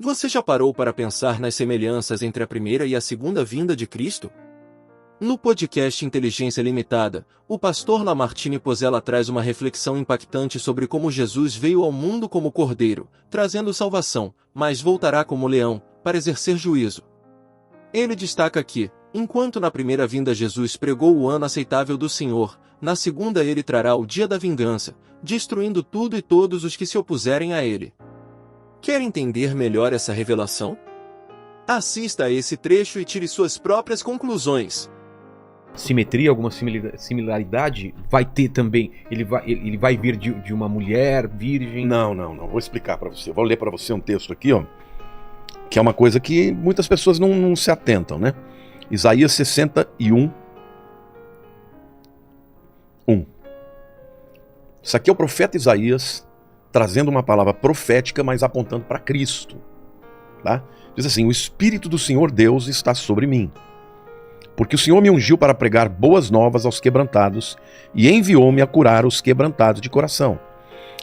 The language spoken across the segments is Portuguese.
Você já parou para pensar nas semelhanças entre a primeira e a segunda vinda de Cristo? No podcast Inteligência Limitada, o pastor Lamartine Pozella traz uma reflexão impactante sobre como Jesus veio ao mundo como cordeiro, trazendo salvação, mas voltará como leão, para exercer juízo. Ele destaca que, enquanto na primeira vinda Jesus pregou o ano aceitável do Senhor, na segunda ele trará o dia da vingança, destruindo tudo e todos os que se opuserem a ele. Quer entender melhor essa revelação? Assista a esse trecho e tire suas próprias conclusões. Simetria, alguma similaridade vai ter também? Ele vai vir de uma mulher virgem? Não. Vou explicar para você. Vou ler para você um texto aqui, ó, que é uma coisa que muitas pessoas não se atentam, né? Isaías 61, 1. Isso aqui é o profeta Isaías trazendo uma palavra profética, mas apontando para Cristo. Tá? Diz assim: o Espírito do Senhor Deus está sobre mim, porque o Senhor me ungiu para pregar boas novas aos quebrantados e enviou-me a curar os quebrantados de coração,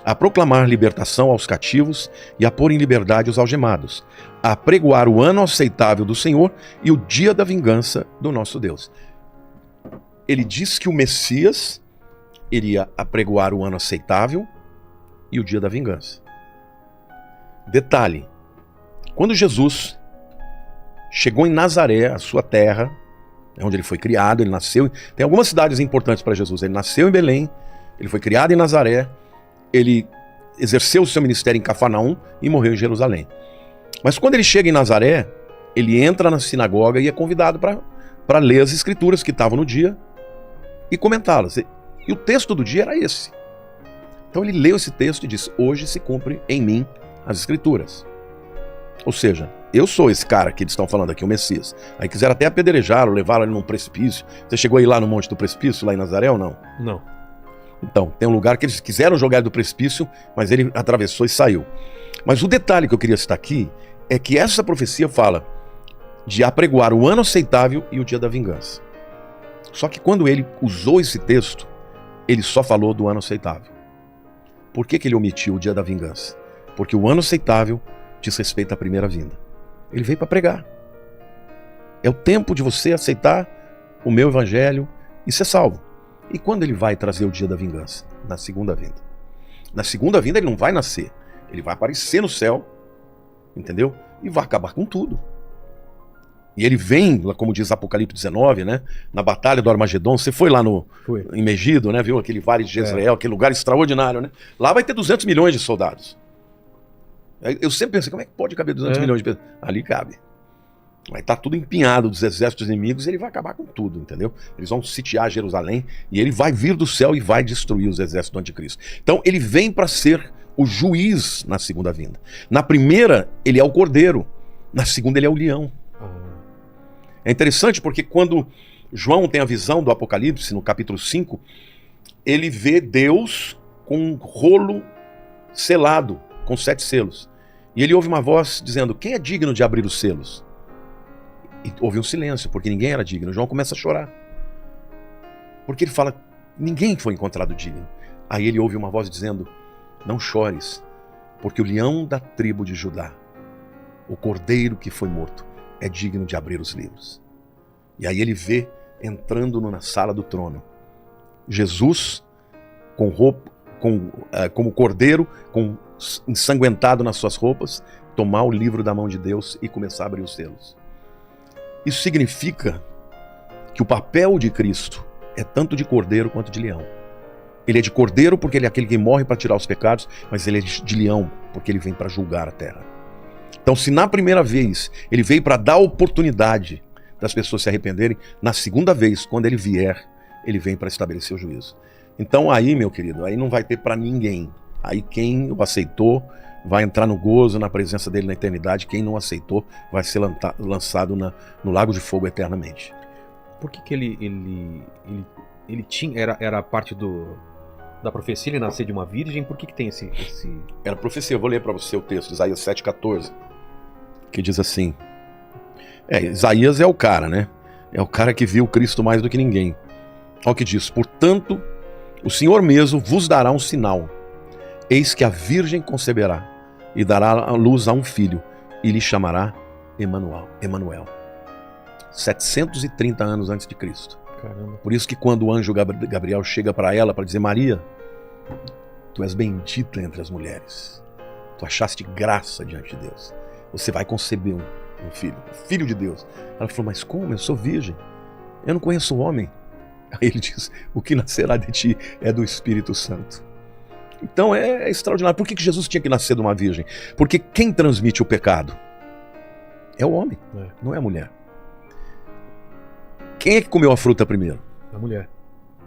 a proclamar libertação aos cativos e a pôr em liberdade os algemados, a pregoar o ano aceitável do Senhor e o dia da vingança do nosso Deus. Ele diz que o Messias iria apregoar o ano aceitável e o dia da vingança. Detalhe: quando Jesus chegou em Nazaré, a sua terra, onde ele foi criado, ele nasceu. Tem algumas cidades importantes para Jesus. Ele nasceu em Belém, ele foi criado em Nazaré, ele exerceu o seu ministério em Cafarnaum e morreu em Jerusalém. Mas quando ele chega em Nazaré, ele entra na sinagoga e é convidado para ler as escrituras que estavam no dia e comentá-las. E o texto do dia era esse. Então ele leu esse texto e disse: hoje se cumpre em mim as escrituras. Ou seja, eu sou esse cara que eles estão falando aqui, o Messias. Aí quiseram até apedrejá-lo, levaram ele num precipício. Você chegou aí lá no Monte do Precipício, lá em Nazaré, ou não? Não. Então, tem um lugar que eles quiseram jogar ele do precipício, mas ele atravessou e saiu. Mas o detalhe que eu queria citar aqui é que essa profecia fala de apregoar o ano aceitável e o dia da vingança. Só que quando ele usou esse texto, ele só falou do ano aceitável. Por que ele omitiu o dia da vingança? Porque o ano aceitável diz respeito à primeira vinda. Ele veio para pregar. É o tempo de você aceitar o meu evangelho e ser salvo. E quando ele vai trazer o dia da vingança? Na segunda vinda. Na segunda vinda ele não vai nascer. Ele vai aparecer no céu, entendeu? E vai acabar com tudo. E ele vem, como diz Apocalipse 19, né? Na batalha do Armagedon. Você foi lá em Megido, né? Viu aquele vale de Jezreel, aquele lugar extraordinário, né? Lá vai ter 200 milhões de soldados. Eu sempre pensei, como é que pode caber 200 milhões de pessoas? Ali cabe. Vai estar tudo empinhado dos exércitos inimigos e ele vai acabar com tudo, entendeu? Eles vão sitiar Jerusalém e ele vai vir do céu e vai destruir os exércitos do anticristo. Então ele vem para ser o juiz na segunda vinda. Na primeira, ele é o cordeiro. Na segunda, ele é o leão. É interessante porque quando João tem a visão do Apocalipse, no capítulo 5, ele vê Deus com um rolo selado, com 7 selos. E ele ouve uma voz dizendo: quem é digno de abrir os selos? E houve um silêncio, porque ninguém era digno. João começa a chorar. Porque ele fala: ninguém foi encontrado digno. Aí ele ouve uma voz dizendo: não chores, porque o leão da tribo de Judá, o cordeiro que foi morto, é digno de abrir os livros. E aí ele vê, entrando na sala do trono, Jesus com roupa, como cordeiro, ensanguentado nas suas roupas, tomar o livro da mão de Deus e começar a abrir os selos. Isso significa que o papel de Cristo é tanto de cordeiro quanto de leão. Ele é de cordeiro porque ele é aquele que morre para tirar os pecados, mas ele é de leão porque ele vem para julgar a terra. Então, se na primeira vez ele veio para dar oportunidade das pessoas se arrependerem, na segunda vez, quando ele vier, ele vem para estabelecer o juízo. Então aí, meu querido, aí não vai ter para ninguém. Aí quem o aceitou vai entrar no gozo, na presença dele na eternidade. Quem não aceitou vai ser lançado no lago de fogo eternamente. Por que ele tinha, era parte da profecia, ele nascer de uma virgem? Por que tem esse... Era profecia. Eu vou ler para você o texto de Isaías 7,14, que diz assim... Isaías é o cara, né? É o cara que viu Cristo mais do que ninguém. Olha o que diz: portanto, o Senhor mesmo vos dará um sinal. Eis que a virgem conceberá e dará à luz a um filho, e lhe chamará Emanuel. 730 anos antes de Cristo. Caramba. Por isso que quando o anjo Gabriel chega para ela para dizer: Maria, tu és bendita entre as mulheres. Tu achaste graça diante de Deus. Você vai conceber um filho de Deus. Ela falou: mas como? Eu sou virgem. Eu não conheço homem. Aí ele diz: o que nascerá de ti é do Espírito Santo. Então é extraordinário. Por que Jesus tinha que nascer de uma virgem? Porque quem transmite o pecado é o homem, não é a mulher. Quem é que comeu a fruta primeiro? A mulher.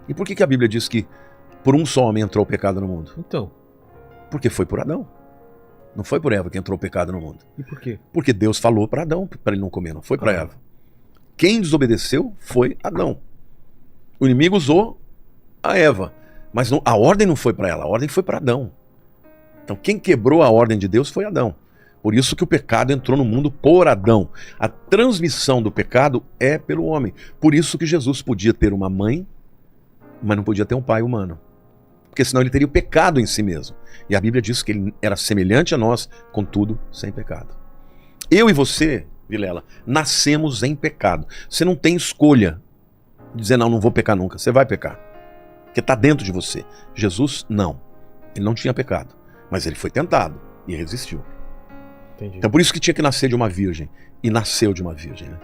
E por que a Bíblia diz que por um só homem entrou o pecado no mundo? Então. Porque foi por Adão. Não foi por Eva que entrou o pecado no mundo. E por quê? Porque Deus falou para Adão para ele não comer, não foi para Eva. Quem desobedeceu foi Adão. O inimigo usou a Eva, mas a ordem não foi para ela, a ordem foi para Adão. Então quem quebrou a ordem de Deus foi Adão. Por isso que o pecado entrou no mundo por Adão. A transmissão do pecado é pelo homem. Por isso que Jesus podia ter uma mãe, mas não podia ter um pai humano. Porque senão ele teria o pecado em si mesmo. E a Bíblia diz que ele era semelhante a nós, contudo, sem pecado. Eu e você, Vilela, nascemos em pecado. Você não tem escolha de dizer: não vou pecar nunca. Você vai pecar. Porque está dentro de você. Jesus, não. Ele não tinha pecado. Mas ele foi tentado e resistiu. Entendi. Então por isso que tinha que nascer de uma virgem. E nasceu de uma virgem, né?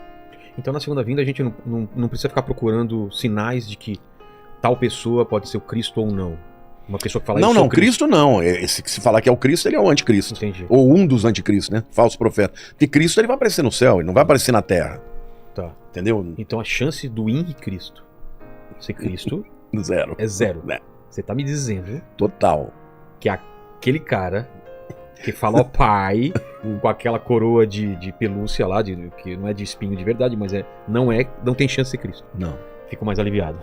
Então na segunda vinda a gente não precisa ficar procurando sinais de que tal pessoa pode ser o Cristo ou não. Uma pessoa que fala isso. Não, Cristo não. Esse que se falar que é o Cristo, ele é o anticristo. Entendi. Ou um dos anticristos, né? Falso profeta. Porque Cristo ele vai aparecer no céu, ele não vai aparecer na terra. Tá. Entendeu? Então a chance do Henri Cristo ser Cristo Zero. é zero. É. Você tá me dizendo Total. que aquele cara que fala ao pai com aquela coroa de pelúcia lá, que não é de espinho de verdade, mas não tem chance de ser Cristo. Não. Fico mais aliviado.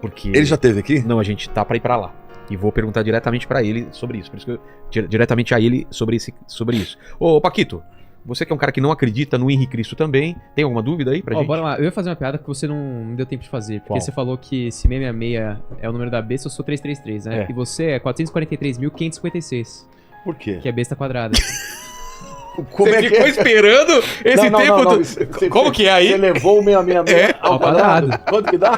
Porque Ele já esteve aqui? não, a gente tá pra ir pra lá. E vou perguntar diretamente pra ele sobre isso. Por isso que diretamente a ele sobre isso. Ô, Paquito, você que é um cara que não acredita no Henri Cristo também, tem alguma dúvida aí pra gente? Bora lá. Eu ia fazer uma piada que você não deu tempo de fazer. Porque Qual? você falou que se 666 é o número da besta, eu sou 333, né? É. E você é 443.556, Por quê? que é besta quadrada. Como Você ficou esperando esse tempo? Como que é aí? Você levou o 666 ao quadrado. Quanto que dá?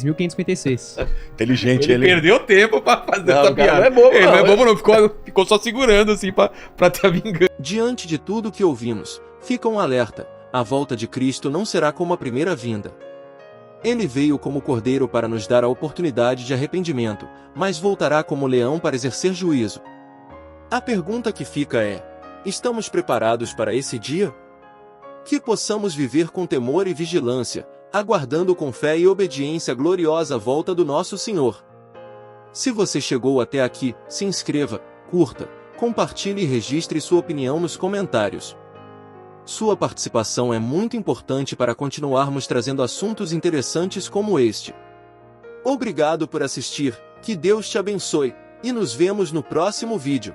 443.556. Inteligente Ele perdeu tempo pra fazer essa o cara piada. não é bobo, Ele não é não. bobo, não. Ficou só segurando assim pra ter a vingança. Diante de tudo que ouvimos, fica um alerta: a volta de Cristo não será como a primeira vinda. Ele veio como cordeiro para nos dar a oportunidade de arrependimento, mas voltará como leão para exercer juízo. A pergunta que fica é: estamos preparados para esse dia? Que possamos viver com temor e vigilância, aguardando com fé e obediência a gloriosa volta do nosso Senhor. Se você chegou até aqui, se inscreva, curta, compartilhe e registre sua opinião nos comentários. Sua participação é muito importante para continuarmos trazendo assuntos interessantes como este. Obrigado por assistir, que Deus te abençoe, e nos vemos no próximo vídeo.